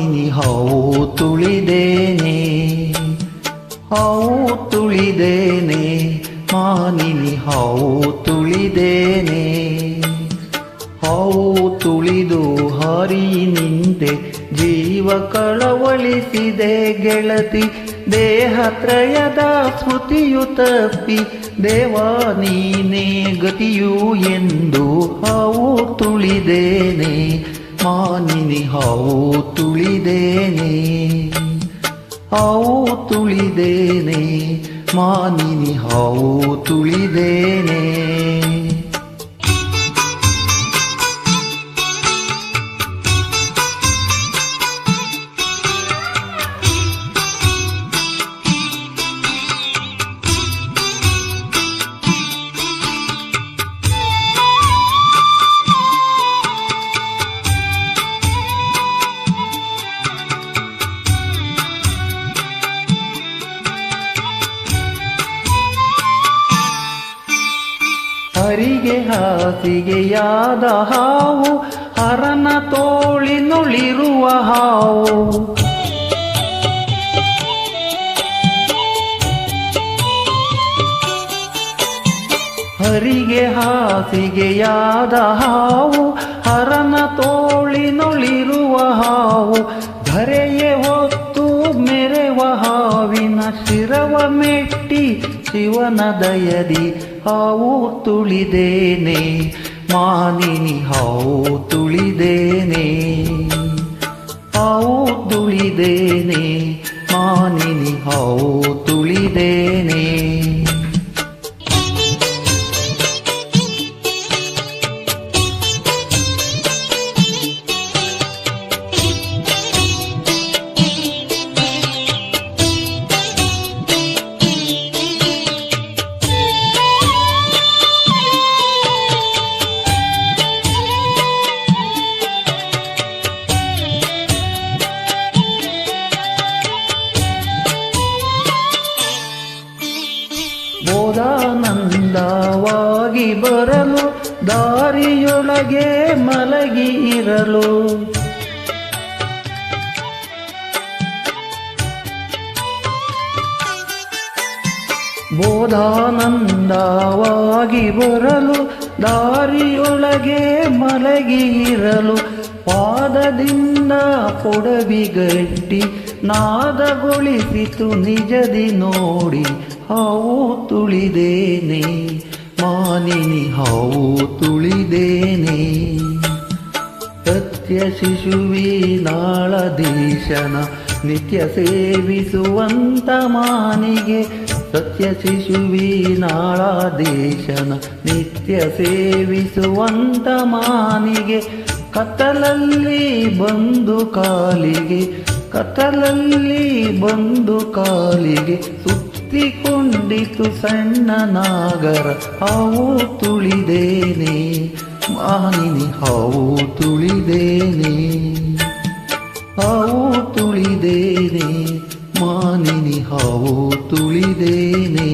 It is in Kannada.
ಮಾನಿನಿ ಹಾವು ತುಳಿದೇನೆ, ಹಾವು ತುಳಿದೇನೆ, ಮಾನಿನಿ ಹಾವು ತುಳಿದೇನೆ. ಹಾವು ತುಳಿದು ಹಾರಿ ನಿಂತೆ ಜೀವ ಕಳವಳಿಸಿದೆ ಗೆಳತಿ, ದೇಹತ್ರಯದ ಸ್ಮೃತಿಯು ತಪ್ಪಿ ದೇವಾ ನೀನೇ ಗತಿಯು ಎಂದು ಹಾವು ತುಳಿದೇನೆ, ಮಾನಿನಿ ಹಾವು ತುಳಿದೇನೆ, ಹಾವು ತುಳಿದೇನೆ, ಮಾನಿನಿ ಹಾವು ತುಳಿದೇನೆ. ಹರಿಗೆ ಹಾಸಿಗೆಯಾದ ಹಾವು, ಹರನ ತೋಳಿನೊಳಿರುವ ಹಾವು. ಹರಿಗೆ ಹಾಸಿಗೆಯಾದ ಹಾವು, ಹರನ ತೋಳಿನೊಳಿರುವ ಹಾವು. ಧರೆಯೇ ಹೊತ್ತು ಮೆರೆವ ಹಾವಿನ ಶಿರವ ಮೆಟ್ಟಿ ಶಿವನ ದಯದಿ ಹಾವು ತುಳಿದೇನೆ, ಮಾನಿನಿ ಹಾವು ತುಳಿದೇನೆ, ಹಾವು ತುಳಿದೇನೆ, ಮಾನಿನಿ ಹಾವು ತುಳಿದೇನೆ. ಬೋಧಾನಂದವಾಗಿ ಬರಲು ದಾರಿಯೊಳಗೆ ಮಲಗಿ ಇರಲು, ಬೋಧಾನಂದವಾಗಿ ಬರಲು ದಾರಿಯೊಳಗೆ ಮಲಗಿ ಇರಲು. ಪಾದದಿಂದ ಕೊಡವಿಗಟ್ಟಿ ನಾದಗೊಳಿಸಿತು ನಿಜದಿ ನೋಡಿ ಹಾವು ತುಳಿದೇನೆ, ಮಾನಿನಿ ಹಾವು ತುಳಿದೇನೆ. ಸತ್ಯ ಶಿಶುವಿನಾಳಧೀಶನ ನಿತ್ಯ ಸೇವಿಸುವಂತ ಮಾನಿಗೆ, ಸತ್ಯ ಶಿಶುವಿನಾಳಧೀಶನ ನಿತ್ಯ ಸೇವಿಸುವಂತ ಮಾನಿಗೆ. ಕತ್ತಲಲ್ಲಿ ಬಂದು ಕಾಲಿಗೆ, ಕತ್ತಲಲ್ಲಿ ಬಂದು ಕಾಲಿಗೆ ಸುತ್ತಿಕೊಂಡಿತು ಸಣ್ಣ ನಾಗರ ಹಾವು ತುಳಿದೇನೆ, ಮಾನಿನಿ ಹಾವು ತುಳಿದೇನೆ, ಹಾವು ತುಳಿದೇನೆ, ಮಾನಿನಿ ಹಾವು ತುಳಿದೇನೆ.